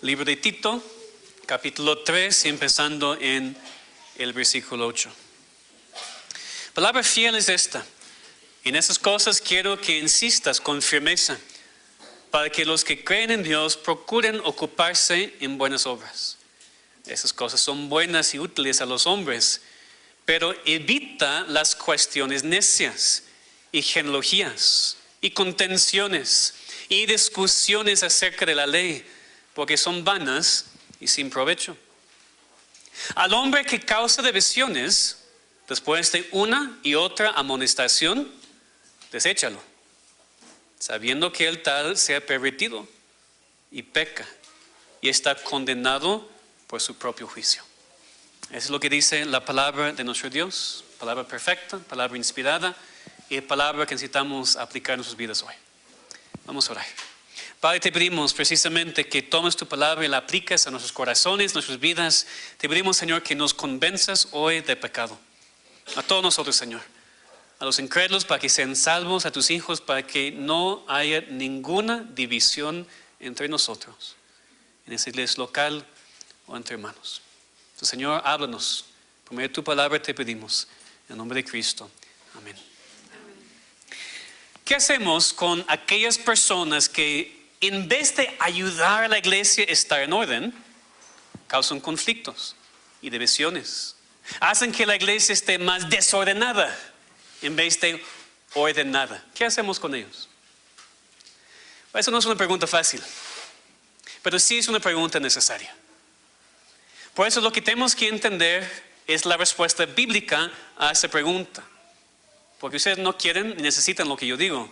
Libro de Tito, capítulo 3, empezando en el versículo 8. Palabra fiel es esta. En esas cosas quiero que insistas con firmeza, para que los que creen en Dios procuren ocuparse en buenas obras. Esas cosas son buenas y útiles a los hombres, pero evita las cuestiones necias y genealogías y contenciones y discusiones acerca de la ley, porque son vanas y sin provecho. Al hombre que causa divisiones, después de una y otra amonestación, deséchalo, sabiendo que el tal se ha pervertido y peca y está condenado por su propio juicio. Eso es lo que dice la palabra de nuestro Dios, palabra perfecta, palabra inspirada y palabra que necesitamos aplicar en nuestras vidas hoy. Vamos a orar. Padre, te pedimos precisamente que tomes tu palabra y la apliques a nuestros corazones, nuestras vidas. Te pedimos, Señor, que nos convenzas hoy de pecado. A todos nosotros, Señor. A los incrédulos para que sean salvos, a tus hijos para que no haya ninguna división entre nosotros, en esa iglesia local o entre hermanos. Entonces, Señor, háblanos. Por medio de tu palabra te pedimos. En el nombre de Cristo. Amén. ¿Qué hacemos con aquellas personas que en vez de ayudar a la iglesia a estar en orden, causan conflictos y divisiones? Hacen que la iglesia esté más desordenada en vez de ordenada. ¿Qué hacemos con ellos? Eso no es una pregunta fácil, pero sí es una pregunta necesaria. Por eso lo que tenemos que entender es la respuesta bíblica a esa pregunta. Porque ustedes no quieren ni necesitan lo que yo digo.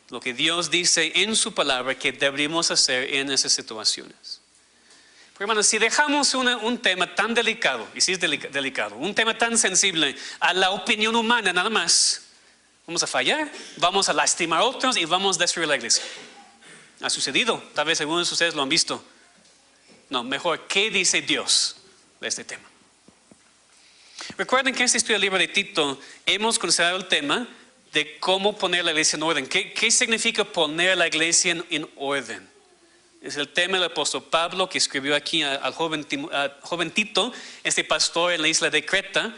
Lo que Dios dice en su palabra que deberíamos hacer en esas situaciones. Pero hermanos, si dejamos un tema tan delicado, y si es delicado, un tema tan sensible a la opinión humana nada más, vamos a fallar, vamos a lastimar a otros y vamos a destruir la iglesia. Ha sucedido, tal vez algunos de ustedes lo han visto. No, mejor, ¿qué dice Dios de este tema? Recuerden que en este estudio del libro de Tito hemos considerado el tema de cómo poner la iglesia en orden. ¿Qué significa poner la iglesia en orden? Es el tema del apóstol Pablo que escribió aquí al joven Tito, este pastor en la isla de Creta,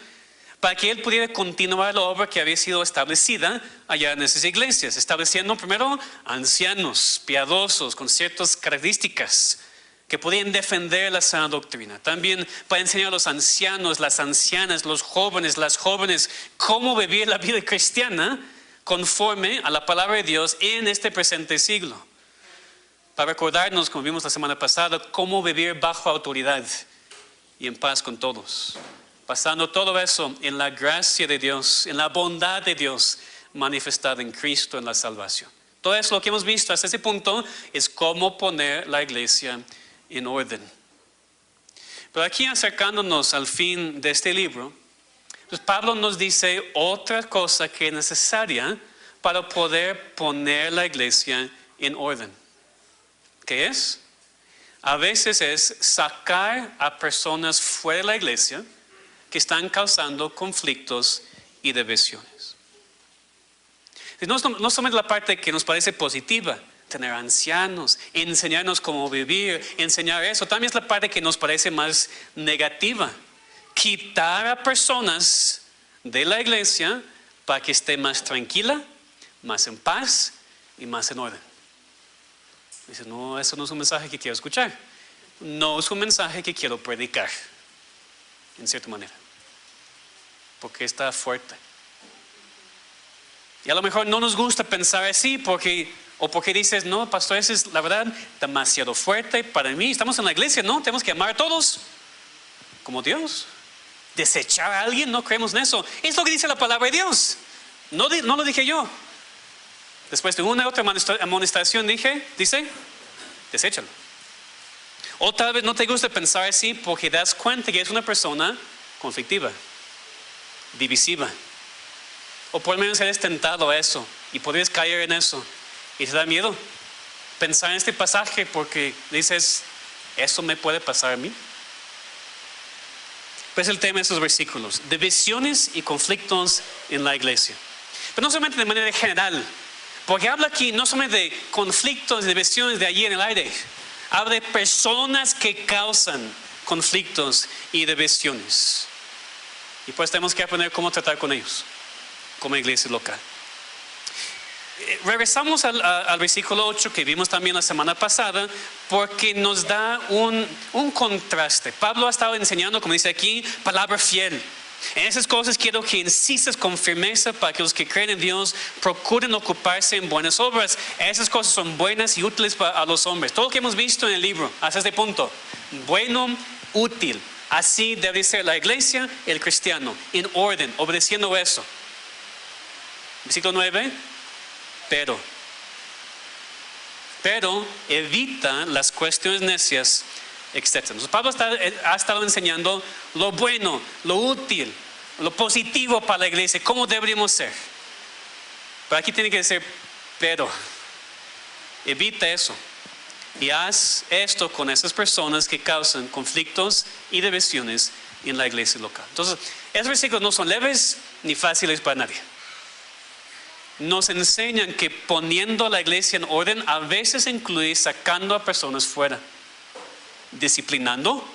para que él pudiera continuar la obra que había sido establecida allá en esas iglesias, estableciendo primero ancianos piadosos con ciertas características que podían defender la sana doctrina. También para enseñar a los ancianos, las ancianas, los jóvenes, las jóvenes, cómo vivir la vida cristiana conforme a la palabra de Dios en este presente siglo. Para recordarnos, como vimos la semana pasada, cómo vivir bajo autoridad y en paz con todos. Pasando todo eso en la gracia de Dios, en la bondad de Dios manifestada en Cristo en la salvación. Todo eso lo que hemos visto hasta ese punto es cómo poner la iglesia en orden. Pero aquí, acercándonos al fin de este libro, pues Pablo nos dice otra cosa que es necesaria para poder poner la iglesia en orden. ¿Qué es? A veces es sacar a personas fuera de la iglesia que están causando conflictos y divisiones. No solamente la parte que nos parece positiva, tener ancianos, enseñarnos cómo vivir, enseñar eso. También es la parte que nos parece más negativa. Quitar a personas de la iglesia para que esté más tranquila, más en paz y más en orden. Dice, no, eso no es un mensaje que quiero escuchar. No es un mensaje que quiero predicar, en cierta manera. Porque está fuerte. Y a lo mejor no nos gusta pensar así porque dices, no, pastor, eso es la verdad demasiado fuerte para mí. Estamos en la iglesia, ¿no? Tenemos que amar a todos como Dios. Desechar a alguien, no creemos en eso. Es lo que dice la palabra de Dios. No lo dije yo. Después de una y otra amonestación dice, deséchalo. O tal vez no te gusta pensar así porque das cuenta que es una persona conflictiva, divisiva. O por lo menos eres tentado a eso y podrías caer en eso. Y te da miedo pensar en este pasaje porque dices, ¿eso me puede pasar a mí? Pues el tema de estos versículos, divisiones y conflictos en la iglesia. Pero no solamente de manera general, porque habla aquí no solamente de conflictos y divisiones de allí en el aire. habla de personas que causan conflictos y divisiones. Y pues tenemos que aprender cómo tratar con ellos, como iglesia local. Regresamos al versículo 8 que vimos también la semana pasada, porque nos da un contraste. Pablo ha estado enseñando, como dice aquí, palabra fiel. En esas cosas quiero que insistas con firmeza para que los que creen en Dios procuren ocuparse en buenas obras. Esas cosas son buenas y útiles a los hombres. Todo lo que hemos visto en el libro hasta este punto, bueno, útil. Así debe ser la iglesia, el cristiano, en orden, obedeciendo eso. Versículo 9. Pero evita las cuestiones necias, etc. Entonces, Pablo ha estado enseñando lo bueno, lo útil, lo positivo para la iglesia, cómo deberíamos ser. Pero aquí tiene que decir, pero evita eso. Y haz esto con esas personas que causan conflictos y divisiones en la iglesia local. Entonces, esos versículos no son leves ni fáciles para nadie. Nos enseñan que poniendo a la iglesia en orden a veces incluye sacando a personas fuera, disciplinando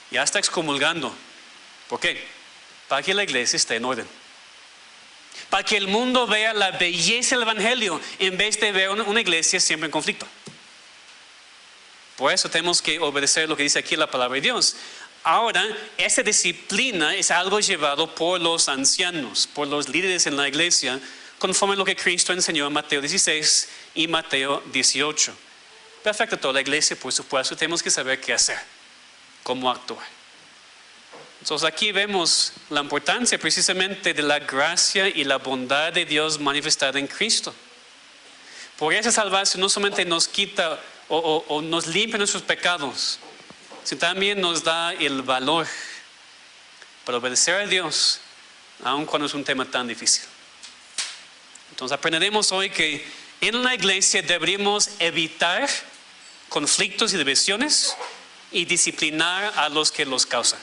y hasta excomulgando. ¿Por qué? Para que la iglesia esté en orden. Para que el mundo vea la belleza del evangelio en vez de ver una iglesia siempre en conflicto. Por eso tenemos que obedecer lo que dice aquí la palabra de Dios. Ahora, esa disciplina es algo llevado por los ancianos, por los líderes en la iglesia, conforme a lo que Cristo enseñó en Mateo 16 y Mateo 18. Pero afecta a toda la iglesia, por supuesto, tenemos que saber qué hacer, cómo actuar. Entonces aquí vemos la importancia precisamente de la gracia y la bondad de Dios manifestada en Cristo. Por esa salvación no solamente nos quita o nos limpia nuestros pecados, sino también nos da el valor para obedecer a Dios, aun cuando es un tema tan difícil. Entonces aprenderemos hoy que en la iglesia deberíamos evitar conflictos y divisiones y disciplinar a los que los causan.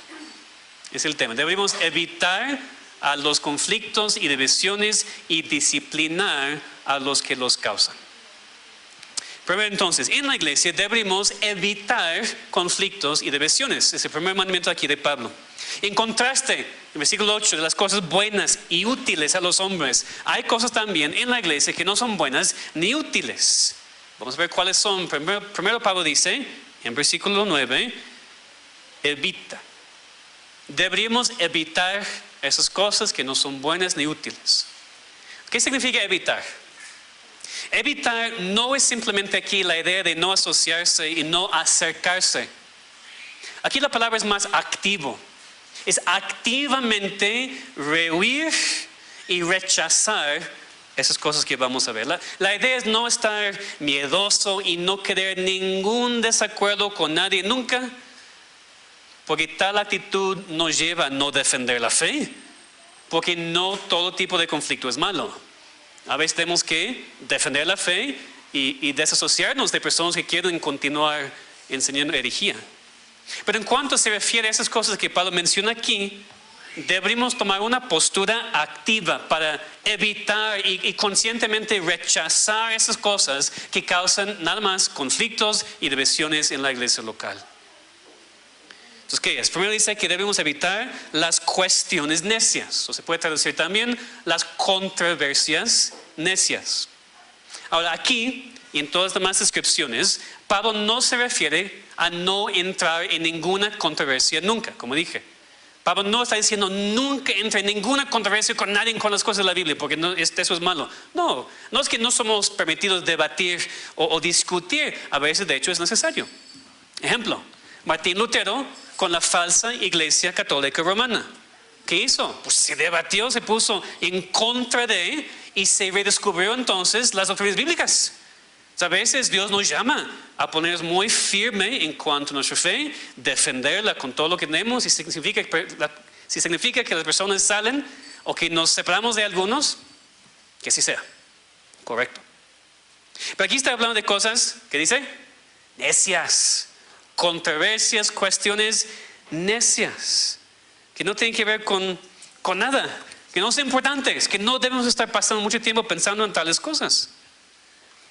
Es el tema. Deberíamos evitar a los conflictos y divisiones y disciplinar a los que los causan. Primero entonces, en la iglesia deberíamos evitar conflictos y divisiones. Es el primer mandamiento aquí de Pablo. En contraste, en versículo 8, de las cosas buenas y útiles a los hombres, hay cosas también en la iglesia que no son buenas ni útiles. Vamos a ver cuáles son. Primero Pablo dice, en versículo 9, evita. Deberíamos evitar esas cosas que no son buenas ni útiles. ¿Qué significa evitar? Evitar no es simplemente aquí la idea de no asociarse y no acercarse. Aquí la palabra es más activo. Es activamente rehuir y rechazar esas cosas que vamos a ver. La idea es no estar miedoso y no querer ningún desacuerdo con nadie nunca, porque tal actitud nos lleva a no defender la fe, porque no todo tipo de conflicto es malo. A veces tenemos que defender la fe y desasociarnos de personas que quieren continuar enseñando herejía. Pero en cuanto se refiere a esas cosas que Pablo menciona aquí, deberíamos tomar una postura activa para evitar y conscientemente rechazar esas cosas que causan nada más conflictos y divisiones en la iglesia local. Entonces, ¿qué es? Primero dice que debemos evitar las cuestiones necias, o se puede traducir también las controversias necias. Ahora aquí, y en todas las demás descripciones, Pablo no se refiere a no entrar en ninguna controversia nunca, como dije. Pablo no está diciendo nunca entre en ninguna controversia con nadie con las cosas de la Biblia, porque eso es malo. No es que no somos permitidos debatir o discutir, a veces de hecho es necesario. Ejemplo, Martín Lutero con la falsa iglesia católica romana. ¿Qué hizo? Pues se debatió, se puso en contra de y se redescubrió entonces las doctrinas bíblicas. A veces Dios nos llama a ponernos muy firme en cuanto a nuestra fe, defenderla con todo lo que tenemos, si significa que las personas salen o que nos separamos de algunos, que así sea. Correcto. Pero aquí está hablando de cosas, ¿qué dice? Necias. Controversias, cuestiones necias, que no tienen que ver con nada, que no son importantes, que no debemos estar pasando mucho tiempo pensando en tales cosas.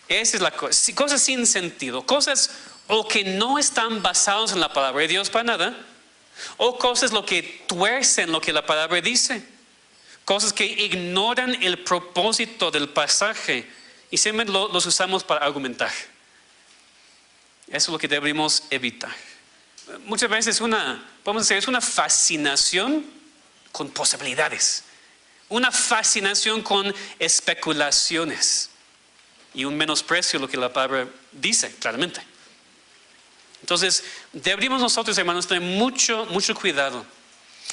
Esa es la cosa, cosas sin sentido, cosas o que no están basados en la palabra de Dios para nada, o cosas lo que tuercen lo que la palabra dice, cosas que ignoran el propósito del pasaje y siempre los usamos para argumentar. Eso es lo que debemos evitar. Muchas veces podemos decir, es una fascinación con posibilidades, una fascinación con especulaciones y un menosprecio de lo que la palabra dice claramente. Entonces, deberíamos nosotros, hermanos, tener mucho cuidado,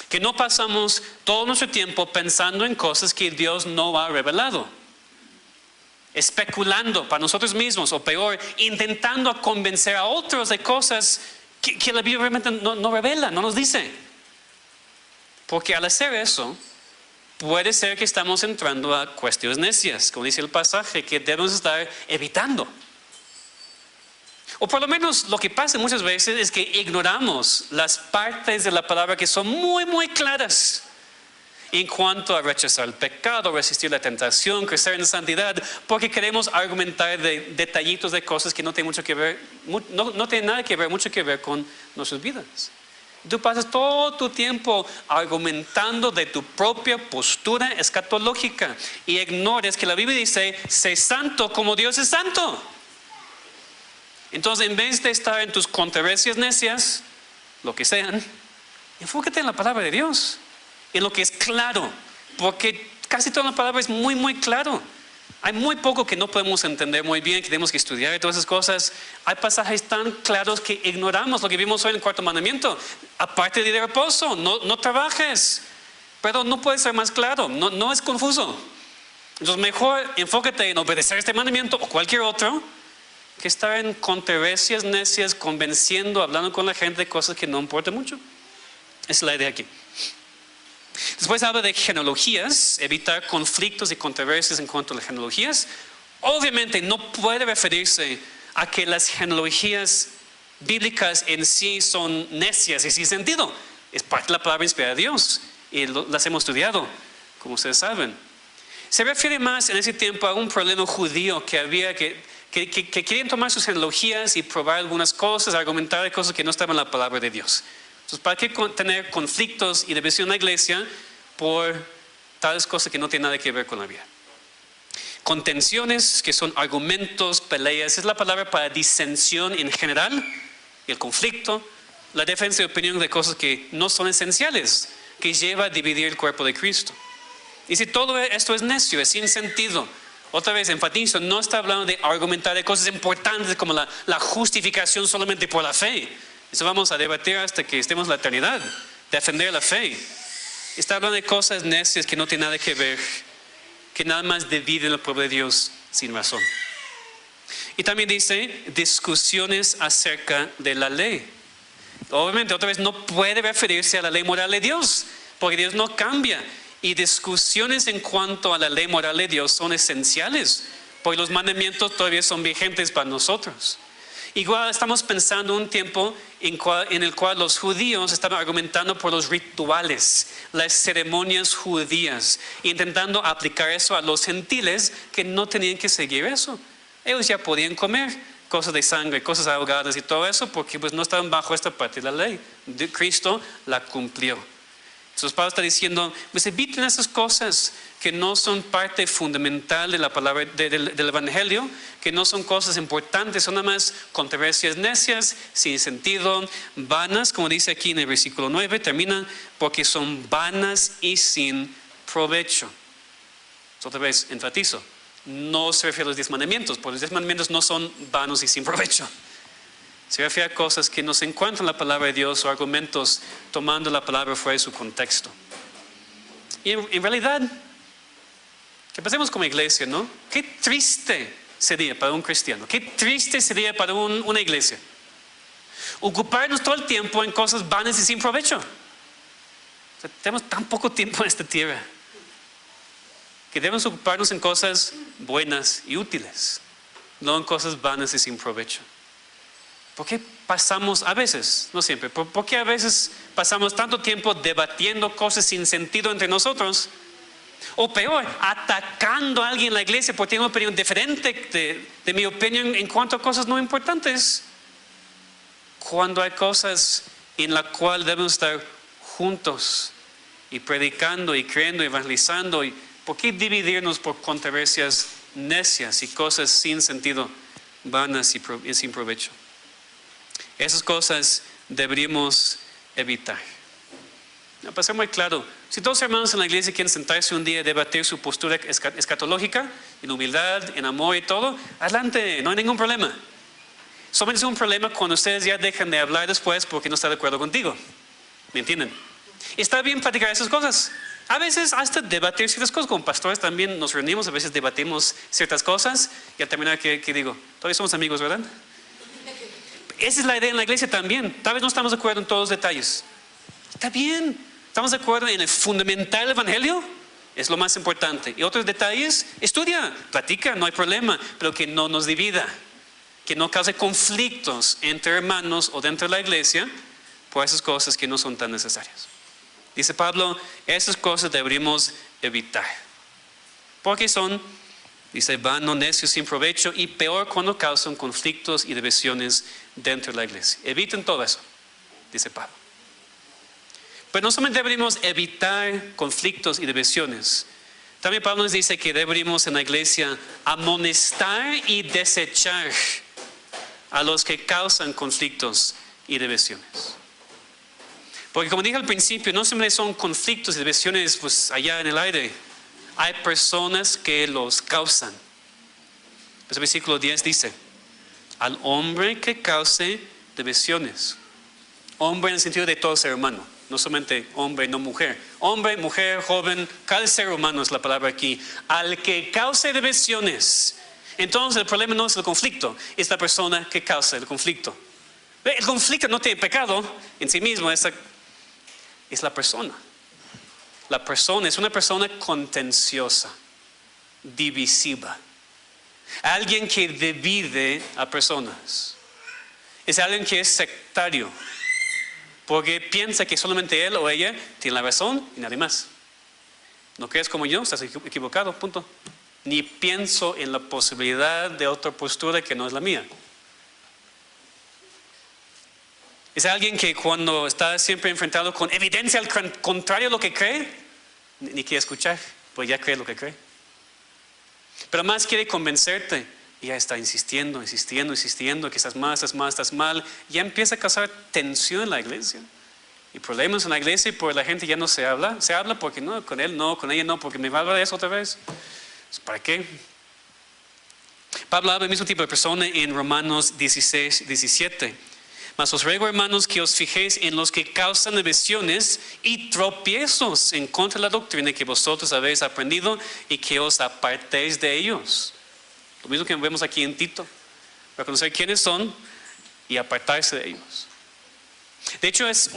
que no pasamos todo nuestro tiempo pensando en cosas que Dios no ha revelado, especulando para nosotros mismos, o peor, intentando convencer a otros de cosas que la Biblia realmente no revela, no nos dice. Porque al hacer eso, puede ser que estamos entrando a cuestiones necias, como dice el pasaje, que debemos estar evitando. O por lo menos lo que pasa muchas veces es que ignoramos las partes de la palabra que son muy claras en cuanto a rechazar el pecado, resistir la tentación, crecer en santidad, porque queremos argumentar de detallitos de cosas que no tienen mucho que ver, no tienen nada que ver, mucho que ver con nuestras vidas. Tú pasas todo tu tiempo argumentando de tu propia postura escatológica y ignores que la Biblia dice, sé santo como Dios es santo. Entonces, en vez de estar en tus controversias necias, lo que sean, enfócate en la palabra de Dios, en lo que es claro, porque casi toda la palabra es muy claro. Hay muy poco que no podemos entender muy bien, que tenemos que estudiar y todas esas cosas. Hay pasajes tan claros que ignoramos lo que vimos hoy en el cuarto mandamiento. Aparte de reposo, no trabajes. Pero no puede ser más claro, no es confuso. Entonces mejor enfócate en obedecer este mandamiento o cualquier otro, que estar en controversias necias, convenciendo, hablando con la gente de cosas que no importan mucho. Esa es la idea aquí. Después habla de genealogías, evitar conflictos y controversias en cuanto a las genealogías. Obviamente no puede referirse a que las genealogías bíblicas en sí son necias y sin sentido. Es parte de la palabra inspirada de Dios y las hemos estudiado, como ustedes saben. Se refiere más en ese tiempo a un problema judío que había que querían tomar sus genealogías y probar algunas cosas, argumentar de cosas que no estaban en la palabra de Dios. Entonces, ¿para qué tener conflictos y división en la iglesia por tales cosas que no tienen nada que ver con la vida? Contenciones, que son argumentos, peleas, es la palabra para disensión en general, y el conflicto, la defensa de opinión de cosas que no son esenciales, que lleva a dividir el cuerpo de Cristo. Y si todo esto es necio, es sin sentido, otra vez enfatizo, no está hablando de argumentar de cosas importantes como la justificación solamente por la fe. Eso vamos a debatir hasta que estemos en la eternidad. Defender la fe. Está hablando de cosas necias que no tienen nada que ver, que nada más dividen al pueblo de Dios sin razón. Y también dice discusiones acerca de la ley. Obviamente, otra vez, no puede referirse a la ley moral de Dios, porque Dios no cambia. Y discusiones en cuanto a la ley moral de Dios son esenciales, porque los mandamientos todavía son vigentes para nosotros. Igual estamos pensando un tiempo en el cual los judíos estaban argumentando por los rituales, las ceremonias judías, intentando aplicar eso a los gentiles que no tenían que seguir eso. Ellos ya podían comer cosas de sangre, cosas ahogadas y todo eso, porque pues no estaban bajo esta parte de la ley. Cristo la cumplió. Entonces Pablo está diciendo, pues eviten esas cosas que no son parte fundamental de la palabra del Evangelio, que no son cosas importantes, son nada más controversias necias, sin sentido, vanas, como dice aquí en el versículo 9, termina, porque son vanas y sin provecho. Otra vez, enfatizo, no se refiere a los 10 mandamientos, porque los 10 mandamientos no son vanos y sin provecho. Se refiere a cosas que no se encuentran en la palabra de Dios o argumentos tomando la palabra fuera de su contexto. Y en realidad, que pasemos como iglesia, ¿no? Qué triste sería para un cristiano, qué triste sería para una iglesia ocuparnos todo el tiempo en cosas vanas y sin provecho. O sea, tenemos tan poco tiempo en esta tierra que debemos ocuparnos en cosas buenas y útiles, no en cosas vanas y sin provecho. ¿Por qué pasamos a veces, no siempre, por qué a veces pasamos tanto tiempo debatiendo cosas sin sentido entre nosotros? O peor, atacando a alguien en la iglesia porque tiene una opinión diferente de mi opinión en cuanto a cosas no importantes. cuando hay cosas en las cuales debemos estar juntos y predicando y creyendo y evangelizando? ¿Y por qué dividirnos por controversias necias y cosas sin sentido, vanas y sin provecho? Esas cosas deberíamos evitar. Para ser muy claro, si todos los hermanos en la iglesia quieren sentarse un día y debatir su postura escatológica, en humildad, en amor y todo, adelante, no hay ningún problema. Solamente es un problema cuando ustedes ya dejan de hablar después porque no están de acuerdo contigo. ¿Me entienden? Está bien platicar esas cosas. A veces hasta debatir ciertas cosas. Con pastores también nos reunimos, a veces debatimos ciertas cosas. Y al terminar, ¿qué digo? Todavía somos amigos, ¿verdad? Esa es la idea en la iglesia también. Tal vez no estamos de acuerdo en todos los detalles. Está bien. Estamos de acuerdo en el fundamental del evangelio. Es lo más importante. Y otros detalles, estudia, platica, no hay problema. Pero que no nos divida. Que no cause conflictos entre hermanos o dentro de la iglesia por esas cosas que no son tan necesarias. Dice Pablo, esas cosas deberíamos evitar. Porque son, dice, vanos, necios, sin provecho y peor cuando causan conflictos y divisiones dentro de la iglesia. Eviten todo eso, dice Pablo. Pero no solamente deberíamos evitar conflictos y divisiones. También Pablo nos dice que deberíamos en la iglesia amonestar y desechar a los que causan conflictos y divisiones. Porque como dije al principio, no solamente son conflictos y divisiones pues allá en el aire. Hay personas que los causan. El versículo 10 dice, al hombre que cause divisiones. Hombre en el sentido de todo ser humano. No solamente hombre, no mujer. Hombre, mujer, joven, cada ser humano es la palabra aquí. Al que cause divisiones. Entonces el problema no es el conflicto, es la persona que causa el conflicto. El conflicto no tiene pecado en sí mismo, es la persona. La persona es una persona contenciosa, divisiva. Alguien que divide a personas. Es alguien que es sectario. Porque piensa que solamente él o ella tiene la razón y nadie más. ¿No crees como yo? Estás equivocado, punto. Ni pienso en la posibilidad de otra postura que no es la mía. Es alguien que cuando está siempre enfrentado con evidencia al contrario a lo que cree, ni quiere escuchar, pues ya cree lo que cree. Pero más quiere convencerte y ya está insistiendo, que estás mal. Ya empieza a causar tensión en la iglesia. Y problemas en la iglesia y por la gente ya no se habla. Se habla porque no, con él no, con ella no, porque me va a hablar de eso otra vez. ¿Para qué? Pablo habla del mismo tipo de persona en Romanos 16, 17. Mas os ruego, hermanos, que os fijéis en los que causan divisiones y tropiezos en contra de la doctrina que vosotros habéis aprendido y que os apartéis de ellos. Lo mismo que vemos aquí en Tito. Reconocer quiénes son y apartarse de ellos. De hecho, es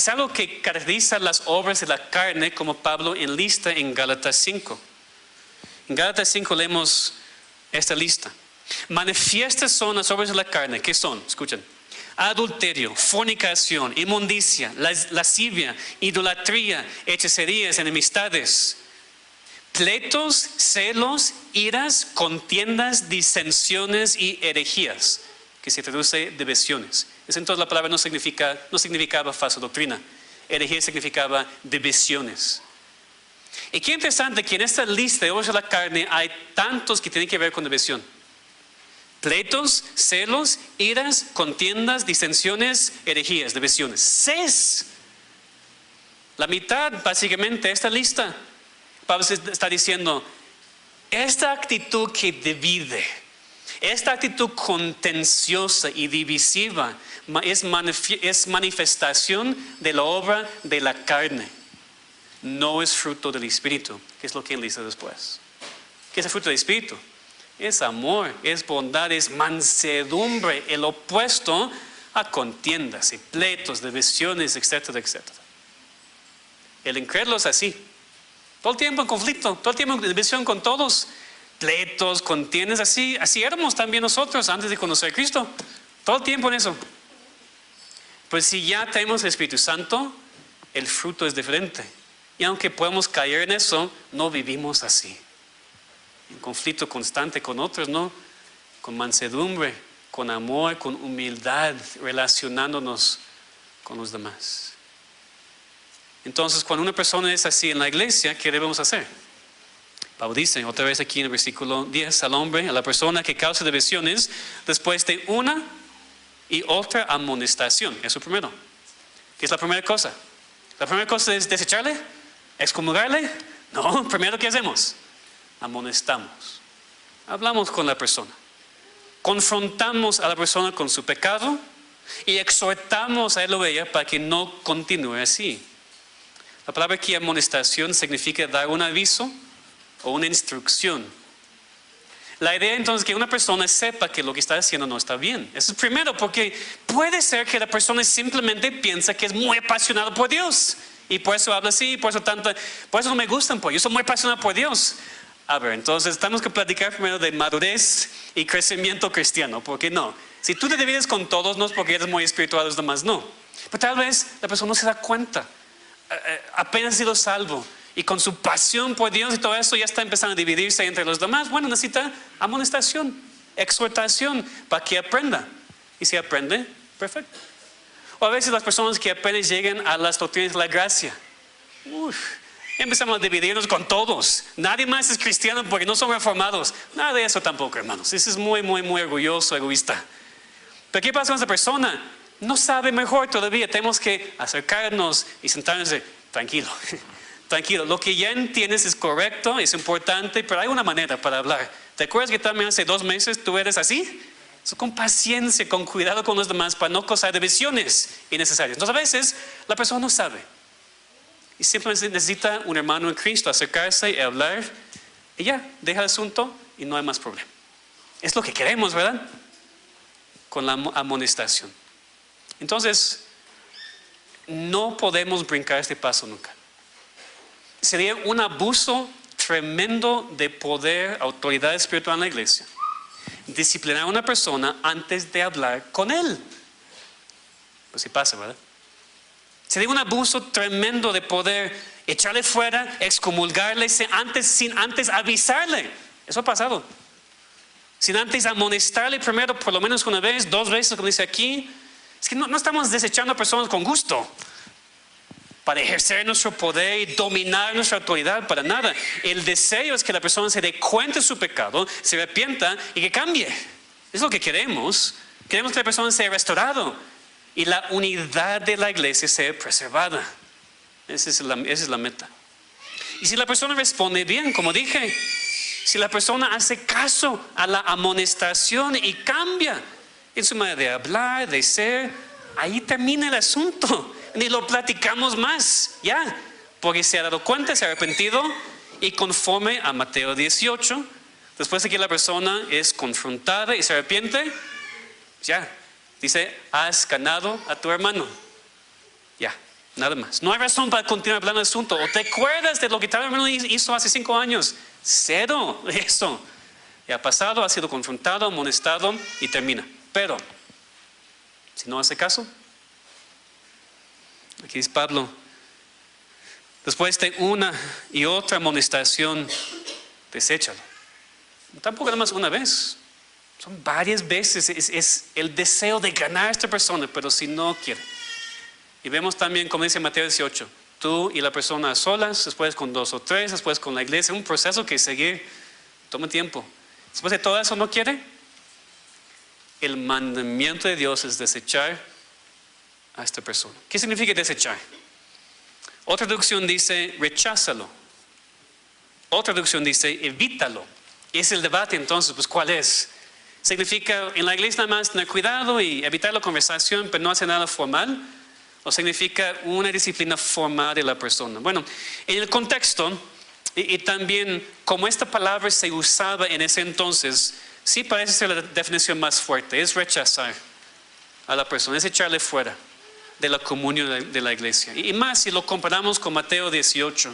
algo que caracteriza las obras de la carne, como Pablo enlista en Gálatas 5. En Gálatas 5 leemos esta lista. Manifiestas son las obras de la carne. ¿Qué son? Escuchen. Adulterio, fornicación, inmundicia, lascivia, idolatría, hechicerías, enemistades, pleitos, celos, iras, contiendas, disensiones y herejías, que se traduce divisiones. Entonces la palabra no significaba falsa doctrina. Herejía significaba divisiones. Y qué interesante que en esta lista de obras de la carne hay tantos que tienen que ver con división. Pleitos, celos, iras, contiendas, disensiones, herejías, divisiones. 6. La mitad básicamente de esta lista. Pablo está diciendo, esta actitud que divide, esta actitud contenciosa y divisiva es manifestación de la obra de la carne. No es fruto del Espíritu, que es lo que él dice después. ¿Qué es el fruto del Espíritu? Es amor, es bondad, es mansedumbre, el opuesto a contiendas y pleitos, divisiones, etcétera, etcétera. El incrédulo es así. Todo el tiempo en conflicto, todo el tiempo en división con todos. Pleitos, contiendas, así éramos también nosotros antes de conocer a Cristo. Todo el tiempo en eso. Pues si ya tenemos el Espíritu Santo, el fruto es diferente. Y aunque podemos caer en eso, no vivimos así. En conflicto constante con otros, ¿no? Con mansedumbre, con amor, con humildad, relacionándonos con los demás. Entonces, cuando una persona es así en la iglesia, ¿qué debemos hacer? Pablo dice, otra vez aquí en el versículo 10, al hombre, a la persona que causa divisiones, después de una y otra amonestación. Eso primero. ¿Qué es la primera cosa? La primera cosa es desecharle, excomulgarle. No, primero ¿qué hacemos? Amonestamos. Hablamos con la persona. Confrontamos a la persona con su pecado y exhortamos a él o ella para que no continúe así. La palabra aquí, amonestación, significa dar un aviso o una instrucción. La idea entonces es que una persona sepa que lo que está haciendo no está bien. Eso es primero, porque puede ser que la persona simplemente piensa que es muy apasionado por Dios y por eso habla así, por eso no me gustan, pues yo soy muy apasionado por Dios. A ver, entonces tenemos que platicar primero de madurez y crecimiento cristiano, ¿por qué no? Si tú te divides con todos, no es porque eres muy espiritual, los demás no. Pero tal vez la persona no se da cuenta, apenas ha sido salvo. Y con su pasión por Dios y todo eso ya está empezando a dividirse entre los demás. Bueno, necesita amonestación, exhortación para que aprenda. Y si aprende, perfecto. O a veces las personas que apenas llegan a las doctrinas de la gracia, empezamos a dividirnos con todos. Nadie más es cristiano porque no son reformados. Nada de eso tampoco, hermanos. Eso es muy, muy, muy orgulloso, egoísta. Pero ¿qué pasa con esa persona? No sabe mejor todavía. Tenemos que acercarnos y sentarnos y decir, tranquilo. Tranquilo, lo que ya entiendes es correcto, es importante, pero hay una manera para hablar. ¿Te acuerdas que también hace 2 meses tú eres así? Eso con paciencia, con cuidado con los demás para no causar divisiones innecesarias. Entonces a veces la persona no sabe y simplemente necesita un hermano en Cristo acercarse y hablar y ya, deja el asunto y no hay más problema. Es lo que queremos, ¿verdad? Con la amonestación. Entonces, no podemos brincar este paso nunca. Sería un abuso tremendo de poder, autoridad espiritual en la iglesia. Disciplinar a una persona antes de hablar con él. Pues sí pasa, ¿verdad? Sería un abuso tremendo de poder echarle fuera, excomulgarle sin antes avisarle. Eso ha pasado. Sin antes amonestarle primero, por lo menos una vez, 2 veces, como dice aquí. Es que no estamos desechando a personas con gusto para ejercer nuestro poder y dominar nuestra autoridad, para nada. El deseo es que la persona se dé cuenta de su pecado, se arrepienta y que cambie. Es lo que queremos. Queremos que la persona sea restaurada y la unidad de la iglesia sea preservada. Esa es la meta. Y si la persona responde bien, como dije, si la persona hace caso a la amonestación y cambia en su manera de hablar, de ser, ahí termina el asunto. Ni lo platicamos más, ya, porque se ha dado cuenta, se ha arrepentido y conforme a Mateo 18, después de que la persona es confrontada y se arrepiente, ya, dice, has ganado a tu hermano, ya, nada más. No hay razón para continuar hablando del asunto. ¿O te acuerdas de lo que tu hermano hizo hace 5 años? Cero, eso. Ya ha pasado, ha sido confrontado, amonestado y termina. Pero, si no hace caso, aquí dice Pablo, después de una y otra amonestación, deséchalo. Tampoco nada más una vez, son varias veces. Es el deseo de ganar a esta persona, pero si no quiere. Y vemos también, como dice Mateo 18, tú y la persona a solas, después con 2 o 3, después con la iglesia, un proceso que seguir, toma tiempo. Después de todo eso no quiere, el mandamiento de Dios es desechar a esta persona. ¿Qué significa desechar? Otra traducción dice recházalo. Otra traducción dice evítalo. Es el debate entonces, pues ¿cuál es? ¿Significa en la iglesia nada más tener cuidado y evitar la conversación pero no hacer nada formal? ¿O significa una disciplina formal de la persona? Bueno, en el contexto y también como esta palabra se usaba en ese entonces, sí parece ser la definición más fuerte. Es rechazar a la persona, es echarle fuera de la comunión de la iglesia. Y más si lo comparamos con Mateo 18,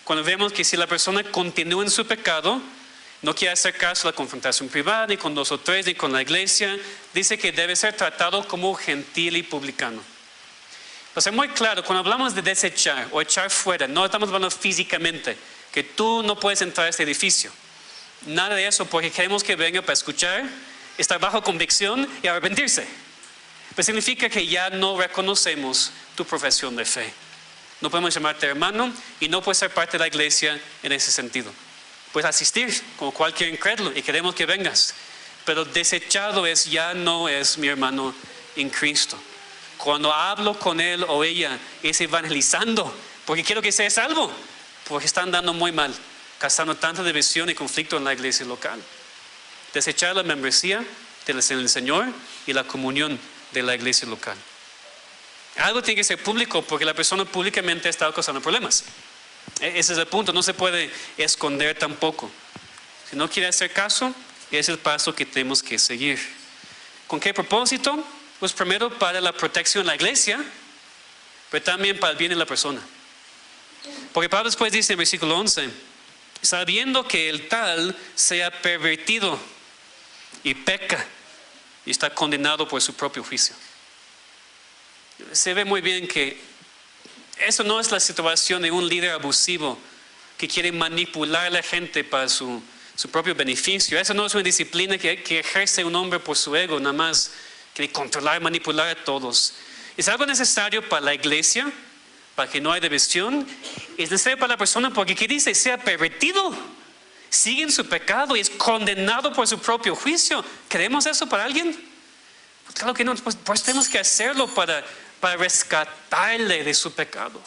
cuando vemos que si la persona continúa en su pecado, no quiere hacer caso a la confrontación privada, ni con 2 o 3, ni con la iglesia, dice que debe ser tratado como gentil y publicano. O sea, muy claro, cuando hablamos de desechar o echar fuera, no estamos hablando físicamente, que tú no puedes entrar a este edificio. Nada de eso, porque queremos que venga para escuchar estar bajo convicción y arrepentirse. Pues significa que ya no reconocemos tu profesión de fe. No podemos llamarte hermano y no puedes ser parte de la iglesia en ese sentido. Puedes asistir como cualquier incrédulo y queremos que vengas. Pero desechado es, ya no es mi hermano en Cristo. Cuando hablo con él o ella, es evangelizando, porque quiero que sea salvo, porque están dando muy mal, causando tanta división y conflicto en la iglesia local. Desechar la membresía del Señor y la comunión de la iglesia local. Algo tiene que ser público porque la persona públicamente ha estado causando problemas. Ese es el punto, no se puede esconder tampoco. Si no quiere hacer caso, es el paso que tenemos que seguir. ¿Con qué propósito? Pues primero para la protección de la iglesia, pero también para el bien de la persona. Porque Pablo después dice en versículo 11, sabiendo que el tal sea pervertido y peca y está condenado por su propio juicio. Se ve muy bien que eso no es la situación de un líder abusivo que quiere manipular a la gente para su propio beneficio. Eso no es una disciplina que ejerce un hombre por su ego, nada más quiere controlar, manipular a todos. Es algo necesario para la iglesia, para que no haya división. Es necesario para la persona porque ¿qué dice? Sea pervertido, sigue en su pecado y es condenado por su propio juicio. ¿Queremos eso para alguien? Pues claro que no, pues tenemos que hacerlo para rescatarle de su pecado.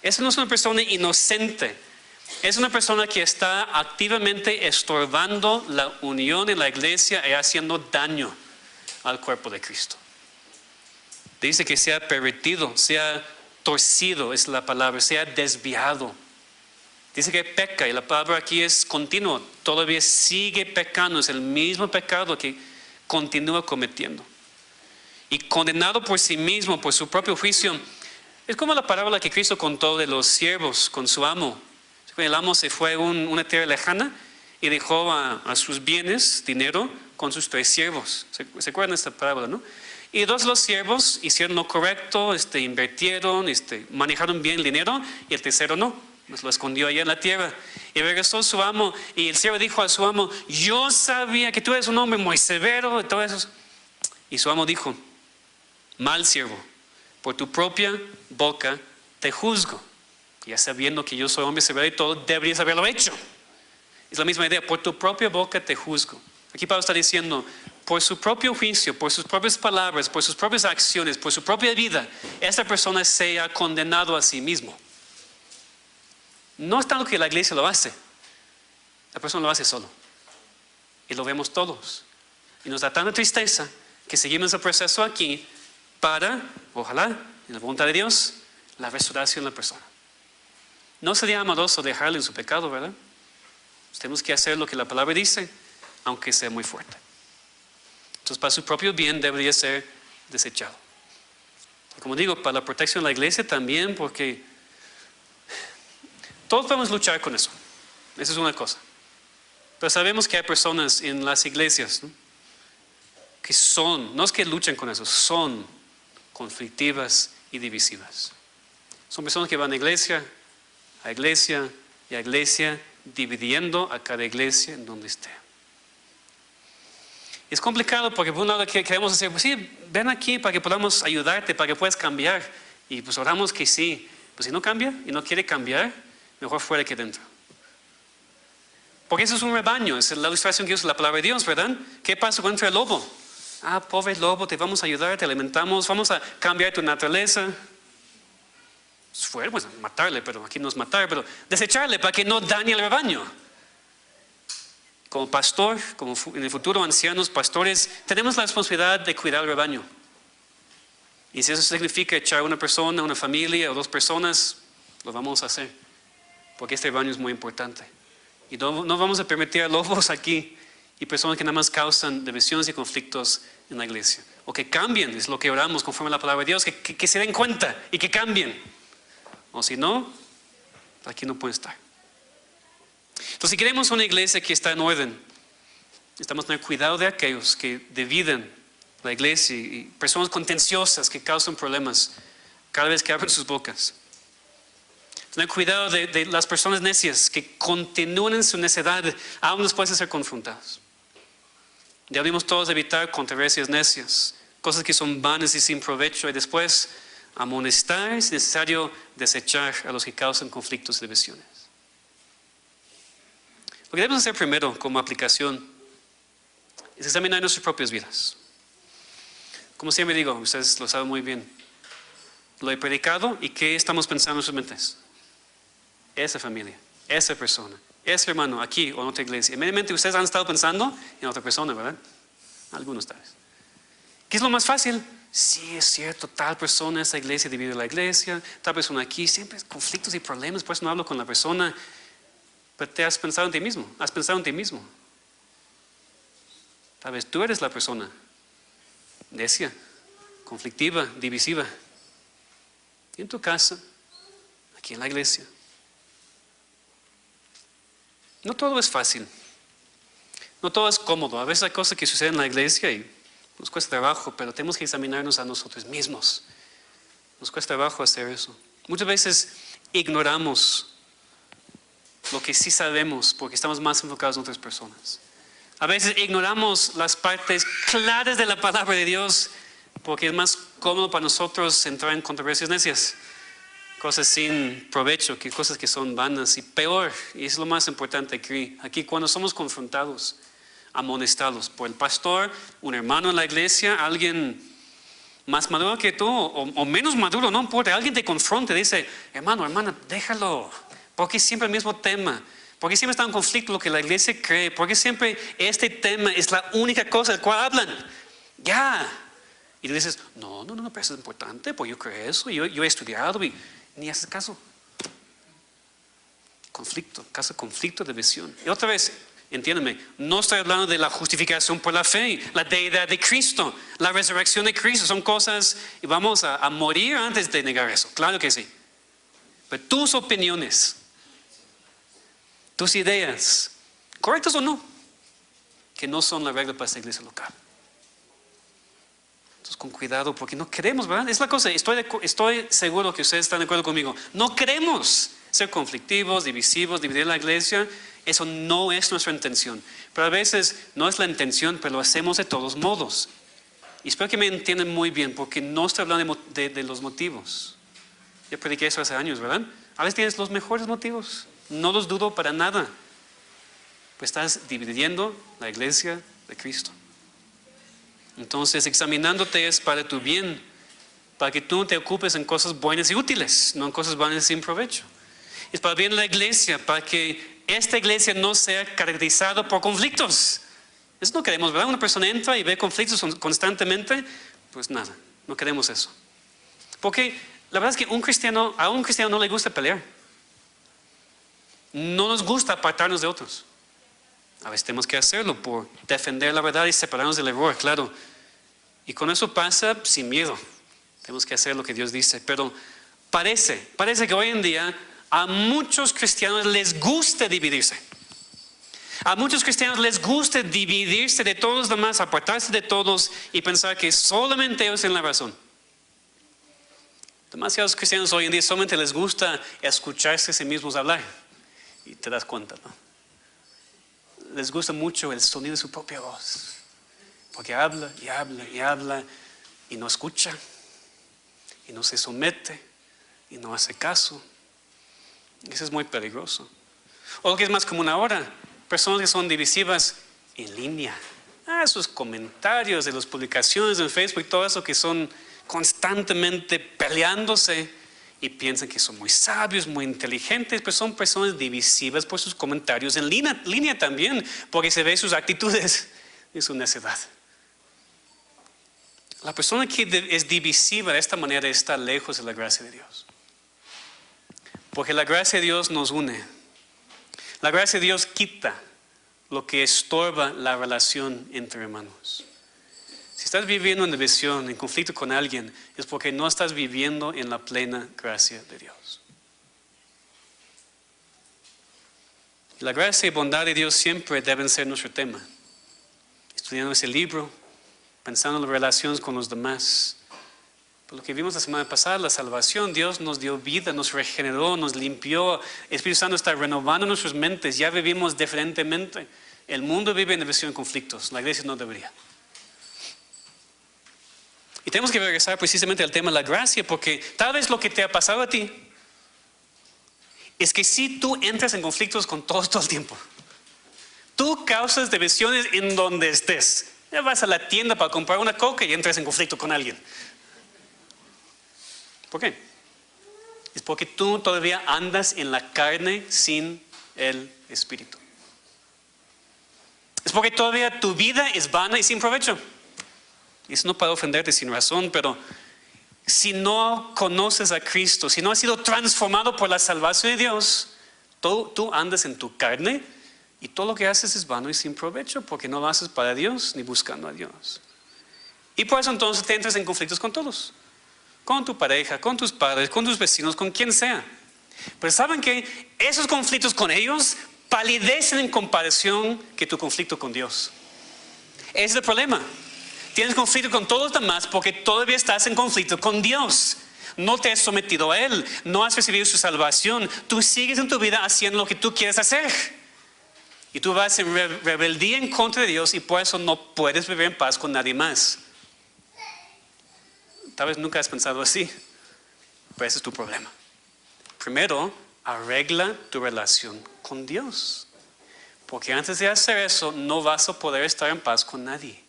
Esa no es una persona inocente, es una persona que está activamente estorbando la unión en la iglesia y haciendo daño al cuerpo de Cristo. Dice que sea pervertido, sea torcido, es la palabra, sea desviado. Dice que peca y la palabra aquí es continuo, todavía sigue pecando, es el mismo pecado que continúa cometiendo. Y condenado por sí mismo, por su propio juicio. Es como la parábola que Cristo contó de los siervos con su amo. El amo se fue a una tierra lejana y dejó a sus bienes, dinero, con sus 3 siervos. ¿Se acuerdan de esta parábola, no? Y 2 de los siervos hicieron lo correcto, invirtieron, manejaron bien el dinero, y el tercero no, pues lo escondió allá en la tierra. Y regresó su amo y el siervo dijo a su amo, yo sabía que tú eres un hombre muy severo y todo eso. Y su amo dijo, mal siervo, por tu propia boca te juzgo. Ya sabiendo que yo soy hombre severo y todo, deberías haberlo hecho. Es la misma idea, por tu propia boca te juzgo. Aquí Pablo está diciendo, por su propio juicio, por sus propias palabras, por sus propias acciones, por su propia vida, esta persona se ha condenado a sí mismo. No es tanto que la iglesia lo hace, la persona lo hace solo. Y lo vemos todos. Y nos da tanta tristeza que seguimos el proceso aquí para, ojalá, en la voluntad de Dios, la restauración de la persona. No sería amoroso dejarle en su pecado, ¿verdad? Tenemos que hacer lo que la palabra dice, aunque sea muy fuerte. Entonces, para su propio bien debería ser desechado. Y como digo, para la protección de la iglesia también, porque todos podemos luchar con eso. Esa es una cosa. Pero sabemos que hay personas en las iglesias, ¿no? Que no es que luchan con eso, son conflictivas y divisivas. Son personas que van a iglesia y a iglesia, dividiendo a cada iglesia en donde esté. Es complicado porque por un lado queremos decir, pues sí, ven aquí para que podamos ayudarte, para que puedas cambiar. Y pues oramos que sí. Pues si no cambia y no quiere cambiar, mejor fuera que dentro. Porque eso es un rebaño, es la ilustración que usa la palabra de Dios, ¿verdad? ¿Qué pasa contra el lobo? Ah, pobre lobo, te vamos a ayudar, te alimentamos, vamos a cambiar tu naturaleza. Fuera, pues matarle, pero aquí no es matar, pero desecharle para que no dañe el rebaño. Como pastor, como en el futuro ancianos, pastores, tenemos la responsabilidad de cuidar el rebaño. Y si eso significa echar a una persona, una familia o 2 personas, lo vamos a hacer. Porque este rebaño es muy importante. Y no vamos a permitir a lobos aquí y personas que nada más causan divisiones y conflictos en la iglesia. O que cambien, es lo que oramos conforme a la palabra de Dios, que se den cuenta y que cambien. O si no, aquí no pueden estar. Entonces, si queremos una iglesia que está en orden, necesitamos tener cuidado de aquellos que dividen la iglesia y personas contenciosas que causan problemas cada vez que abren sus bocas. Tener cuidado de las personas necias que continúan en su necedad aún después de ser confrontados. Debemos todos evitar controversias necias, cosas que son vanas y sin provecho, y después amonestar, si necesario, desechar a los que causan conflictos y divisiones. Lo que debemos hacer primero como aplicación es examinar nuestras propias vidas. Como siempre digo, ustedes lo saben muy bien, lo he predicado y ¿qué estamos pensando en nuestras mentes? Esa familia, esa persona, ese hermano aquí o en otra iglesia. Inmediatamente ustedes han estado pensando en otra persona, ¿verdad? Algunos tal vez. ¿Qué es lo más fácil? Sí, es cierto, tal persona, esa iglesia divide la iglesia, tal persona aquí, siempre hay conflictos y problemas, por eso no hablo con la persona. Pero te has pensado en ti mismo, has pensado en ti mismo. Tal vez tú eres la persona necia, conflictiva, divisiva. En tu casa, aquí en la iglesia. No todo es fácil. No todo es cómodo. A veces hay cosas que suceden en la iglesia y nos cuesta trabajo, pero tenemos que examinarnos a nosotros mismos. Nos cuesta trabajo hacer eso. Muchas veces ignoramos lo que sí sabemos porque estamos más enfocados en otras personas. A veces ignoramos las partes claras de la palabra de Dios porque es más cómodo para nosotros entrar en controversias necias. Cosas sin provecho, que cosas que son vanas y peor, y es lo más importante aquí cuando somos confrontados, amonestados por el pastor, un hermano en la iglesia, alguien más maduro que tú o menos maduro, no importa, alguien te confronta y dice, hermano, hermana, déjalo, porque siempre el mismo tema, porque siempre está en conflicto lo que la iglesia cree, porque siempre este tema es la única cosa del cual hablan, ya. Y tú dices, no, pero eso es importante, pues yo creo eso, yo he estudiado y ni haces caso. Conflicto de visión. Y otra vez, entiéndeme, no estoy hablando de la justificación por la fe, la deidad de Cristo, la resurrección de Cristo, son cosas y vamos a morir antes de negar eso, claro que sí. Pero tus opiniones, tus ideas, correctas o no, que no son la regla para esta iglesia local. Entonces con cuidado porque no queremos, ¿verdad? Es la cosa, estoy seguro que ustedes están de acuerdo conmigo. No queremos ser conflictivos, divisivos, dividir la iglesia. Eso no es nuestra intención. Pero a veces no es la intención, pero lo hacemos de todos modos. Y espero que me entiendan muy bien porque no estoy hablando de los motivos. Yo prediqué eso hace años, ¿verdad? A veces tienes los mejores motivos. No los dudo para nada. Pues estás dividiendo la iglesia de Cristo. Entonces, examinándote es para tu bien, para que tú te ocupes en cosas buenas y útiles, no en cosas vanas sin provecho. Es para el bien de la iglesia, para que esta iglesia no sea caracterizada por conflictos. Eso no queremos, ¿verdad? Una persona entra y ve conflictos constantemente, pues nada, no queremos eso. Porque la verdad es que a un cristiano no le gusta pelear. No nos gusta apartarnos de otros. A veces tenemos que hacerlo por defender la verdad y separarnos del error, claro. Y con eso pasa sin miedo. Tenemos que hacer lo que Dios dice. Pero parece que hoy en día a muchos cristianos les gusta dividirse. A muchos cristianos les gusta dividirse de todos los demás, apartarse de todos y pensar que solamente ellos tienen la razón. Demasiados cristianos hoy en día solamente les gusta escucharse a sí mismos hablar. Y te das cuenta, ¿no? Les gusta mucho el sonido de su propia voz. Porque habla y habla y habla y no escucha. Y no se somete. Y no hace caso. Eso es muy peligroso. O lo que es más común ahora. Personas que son divisivas en línea. Esos comentarios de las publicaciones en Facebook y todo eso que son constantemente peleándose. Y piensan que son muy sabios, muy inteligentes, pero son personas divisivas por sus comentarios en línea también, porque se ve sus actitudes y su necedad. La persona que es divisiva de esta manera está lejos de la gracia de Dios. Porque la gracia de Dios nos une. La gracia de Dios quita lo que estorba la relación entre hermanos. Si estás viviendo en división, en conflicto con alguien, es porque no estás viviendo en la plena gracia de Dios. La gracia y bondad de Dios siempre deben ser nuestro tema. Estudiando ese libro, pensando en las relaciones con los demás. Por lo que vimos la semana pasada, la salvación, Dios nos dio vida, nos regeneró, nos limpió. El Espíritu Santo está renovando nuestras mentes. Ya vivimos diferentemente. El mundo vive en división y conflictos. La iglesia no debería. Y tenemos que regresar precisamente al tema de la gracia, porque tal vez lo que te ha pasado a ti es que si tú entras en conflictos con todos todo el tiempo. Tú causas divisiones en donde estés. Ya vas a la tienda para comprar una coca y entras en conflicto con alguien. ¿Por qué? Es porque tú todavía andas en la carne sin el Espíritu. Es porque todavía tu vida es vana y sin provecho. Y eso no para ofenderte sin razón, pero si no conoces a Cristo, si no has sido transformado por la salvación de Dios, tú andas en tu carne y todo lo que haces es vano y sin provecho, porque no lo haces para Dios ni buscando a Dios. Y por eso entonces te entras en conflictos con todos. Con tu pareja, con tus padres, con tus vecinos, con quien sea. Pero ¿saben qué? Esos conflictos con ellos palidecen en comparación que tu conflicto con Dios. Ese es el problema. Tienes conflicto con todos los demás porque todavía estás en conflicto con Dios. No te has sometido a Él, no has recibido su salvación. Tú sigues en tu vida haciendo lo que tú quieres hacer. Y tú vas en rebeldía en contra de Dios y por eso no puedes vivir en paz con nadie más. Tal vez nunca has pensado así, pero ese es tu problema. Primero, arregla tu relación con Dios. Porque antes de hacer eso, no vas a poder estar en paz con nadie.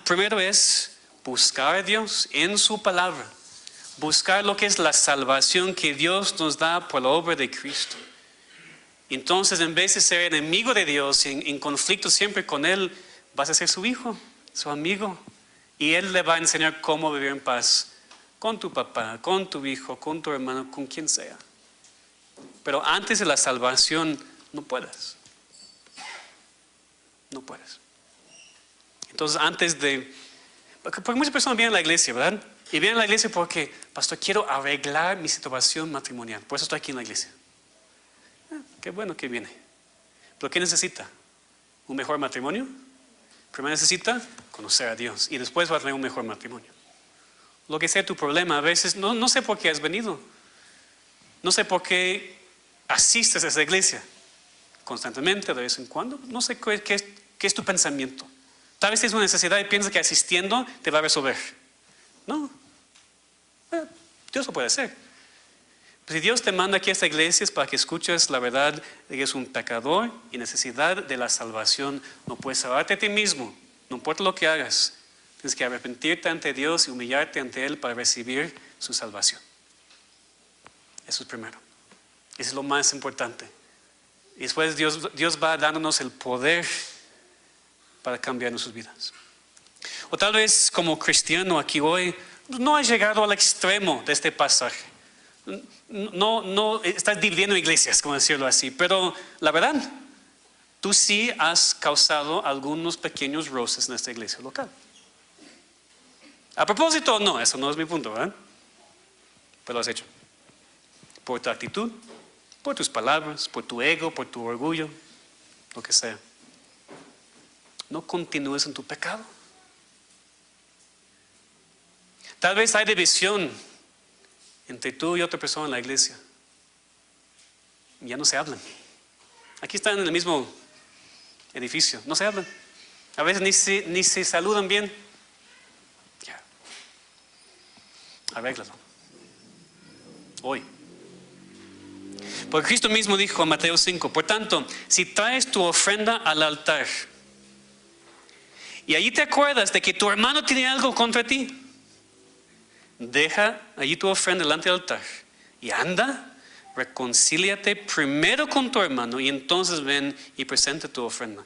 Primero es buscar a Dios en su palabra. Buscar lo que es la salvación que Dios nos da por la obra de Cristo. Entonces, en vez de ser enemigo de Dios, en conflicto siempre con Él, vas a ser su hijo, su amigo. Y Él le va a enseñar cómo vivir en paz con tu papá, con tu hijo, con tu hermano, con quien sea. Pero antes de la salvación no puedes. No puedes. Entonces porque muchas personas vienen a la iglesia, ¿verdad? Y vienen a la iglesia porque, pastor, quiero arreglar mi situación matrimonial. Por eso estoy aquí en la iglesia. Qué bueno que viene. ¿Pero qué necesita? ¿Un mejor matrimonio? Primero necesita conocer a Dios y después va a tener un mejor matrimonio. Lo que sea tu problema, a veces no sé por qué has venido. No sé por qué asistes a esa iglesia constantemente, de vez en cuando. No sé qué es tu pensamiento. Tal vez tienes una necesidad y piensas que asistiendo te va a resolver. No. Dios lo puede hacer. Pero si Dios te manda aquí a esta iglesia es para que escuches la verdad de que eres un pecador y necesidad de la salvación. No puedes salvarte a ti mismo. No importa lo que hagas. Tienes que arrepentirte ante Dios y humillarte ante Él para recibir su salvación. Eso es primero. Eso es lo más importante. Y después Dios va dándonos el poder para cambiar nuestras vidas. O tal vez como cristiano aquí hoy no has llegado al extremo de este pasaje. No estás dividiendo iglesias, como decirlo así, pero la verdad, tú sí has causado algunos pequeños roces en esta iglesia local. A propósito, no, eso no es mi punto, ¿verdad? Pero lo has hecho. Por tu actitud, por tus palabras, por tu ego, por tu orgullo, lo que sea. No continúes en tu pecado. Tal vez hay división entre tú y otra persona en la iglesia. Ya no se hablan. Aquí están en el mismo edificio, no se hablan. A veces ni se saludan bien. Ya. Arréglalo. Hoy. Porque Cristo mismo dijo en Mateo 5, por tanto, si traes tu ofrenda al altar y allí te acuerdas de que tu hermano tiene algo contra ti, deja allí tu ofrenda delante del altar y anda, reconcíliate primero con tu hermano y entonces ven y presenta tu ofrenda.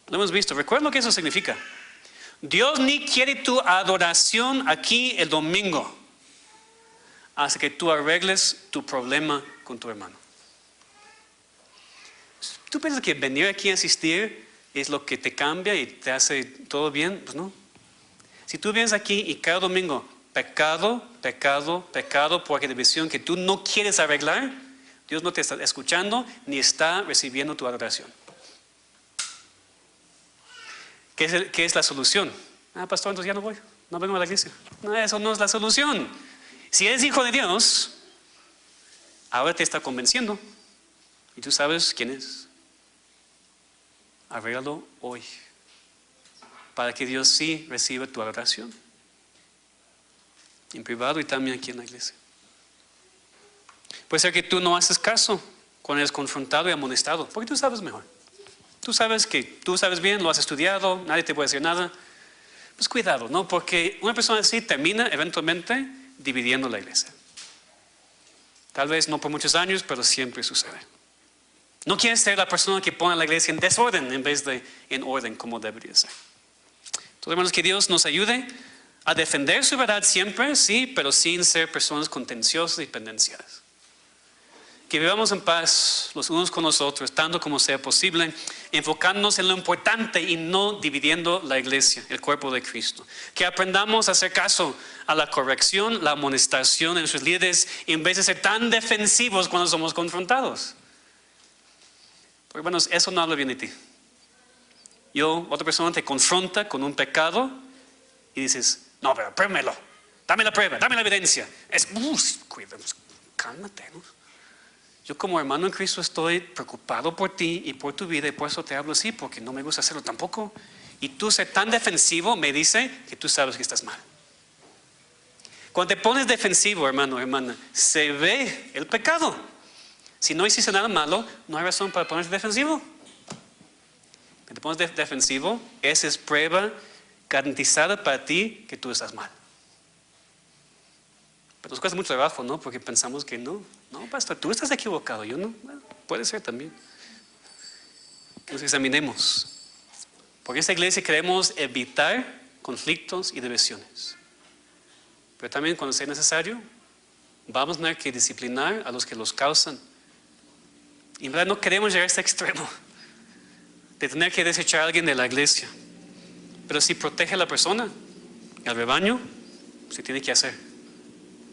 Lo hemos visto. Recuerda lo que eso significa. Dios ni quiere tu adoración aquí el domingo hasta que tú arregles tu problema con tu hermano. ¿Tú piensas que venir aquí a asistir es lo que te cambia y te hace todo bien? Pues no. Si tú vienes aquí y cada domingo pecado, pecado, pecado, porque división que tú no quieres arreglar, Dios no te está escuchando ni está recibiendo tu adoración. ¿Qué es la solución? Pastor, entonces ya no voy. no vengo a la iglesia. No, eso no es la solución. Si eres hijo de Dios, ahora te está convenciendo. Y tú sabes quién es. Arréglalo hoy. Para que Dios sí reciba tu adoración. En privado y también aquí en la iglesia. Puede ser que tú no haces caso cuando eres confrontado y amonestado. Porque tú sabes mejor. Tú sabes bien, lo has estudiado, nadie te puede decir nada. Pues cuidado, ¿no? Porque una persona así termina eventualmente dividiendo la iglesia. Tal vez no por muchos años, pero siempre sucede. No quieres ser la persona que pone a la iglesia en desorden en vez de en orden como debería ser. Entonces, hermanos, que Dios nos ayude a defender su verdad siempre, sí, pero sin ser personas contenciosas y pendenciadas. Que vivamos en paz los unos con los otros, tanto como sea posible, enfocándonos en lo importante y no dividiendo la iglesia, el cuerpo de Cristo. Que aprendamos a hacer caso a la corrección, la amonestación de nuestros líderes, en vez de ser tan defensivos cuando somos confrontados. Porque, hermanos, eso no habla bien de ti. Otra persona te confronta con un pecado y dices, no, pero pruébamelo, dame la prueba, dame la evidencia. Cuidado, cálmate, ¿no? Yo como hermano en Cristo estoy preocupado por ti y por tu vida y por eso te hablo así, porque no me gusta hacerlo tampoco. Y tú ser tan defensivo me dice que tú sabes que estás mal. Cuando te pones defensivo, hermano, hermana, se ve el pecado. Si no hiciste nada malo, no hay razón para ponerse defensivo. Cuando te pones defensivo, esa es prueba garantizada para ti que tú estás mal. Pero nos cuesta mucho trabajo, ¿no? Porque pensamos que no, pastor, tú estás equivocado, yo no. Bueno, puede ser también. Que nos examinemos. Porque en esta iglesia queremos evitar conflictos y divisiones. Pero también cuando sea necesario, vamos a tener que disciplinar a los que los causan. Y en verdad no queremos llegar a este extremo de tener que desechar a alguien de la iglesia. Pero si protege a la persona, al rebaño, se tiene que hacer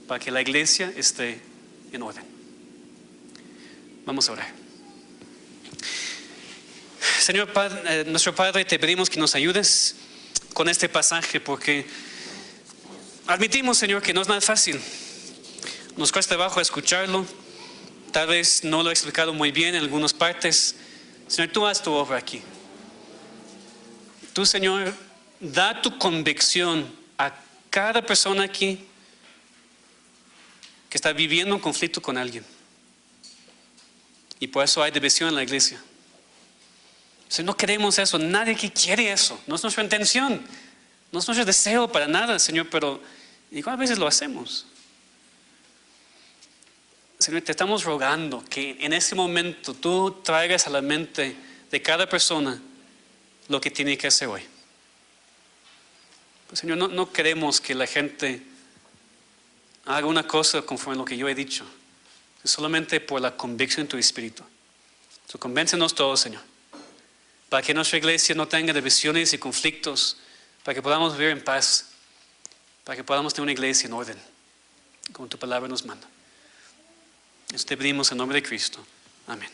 para que la iglesia esté en orden. Vamos a orar. Señor Padre, nuestro Padre, te pedimos que nos ayudes con este pasaje porque admitimos, Señor, que no es nada fácil. Nos cuesta trabajo escucharlo. Tal vez no lo he explicado muy bien en algunas partes. Señor, tú haz tu obra aquí. Tú, Señor, da tu convicción a cada persona aquí que está viviendo un conflicto con alguien. Y por eso hay división en la iglesia. Señor, no queremos eso. Nadie aquí quiere eso. No es nuestra intención. No es nuestro deseo para nada, Señor, pero igual a veces lo hacemos. Señor, te estamos rogando que en ese momento tú traigas a la mente de cada persona lo que tiene que hacer hoy. Pues, Señor, no queremos que la gente haga una cosa conforme a lo que yo he dicho, solamente por la convicción de tu Espíritu. So, convéncenos todos, Señor, para que nuestra iglesia no tenga divisiones y conflictos, para que podamos vivir en paz, para que podamos tener una iglesia en orden, como tu palabra nos manda. Esto te pedimos en nombre de Cristo. Amén.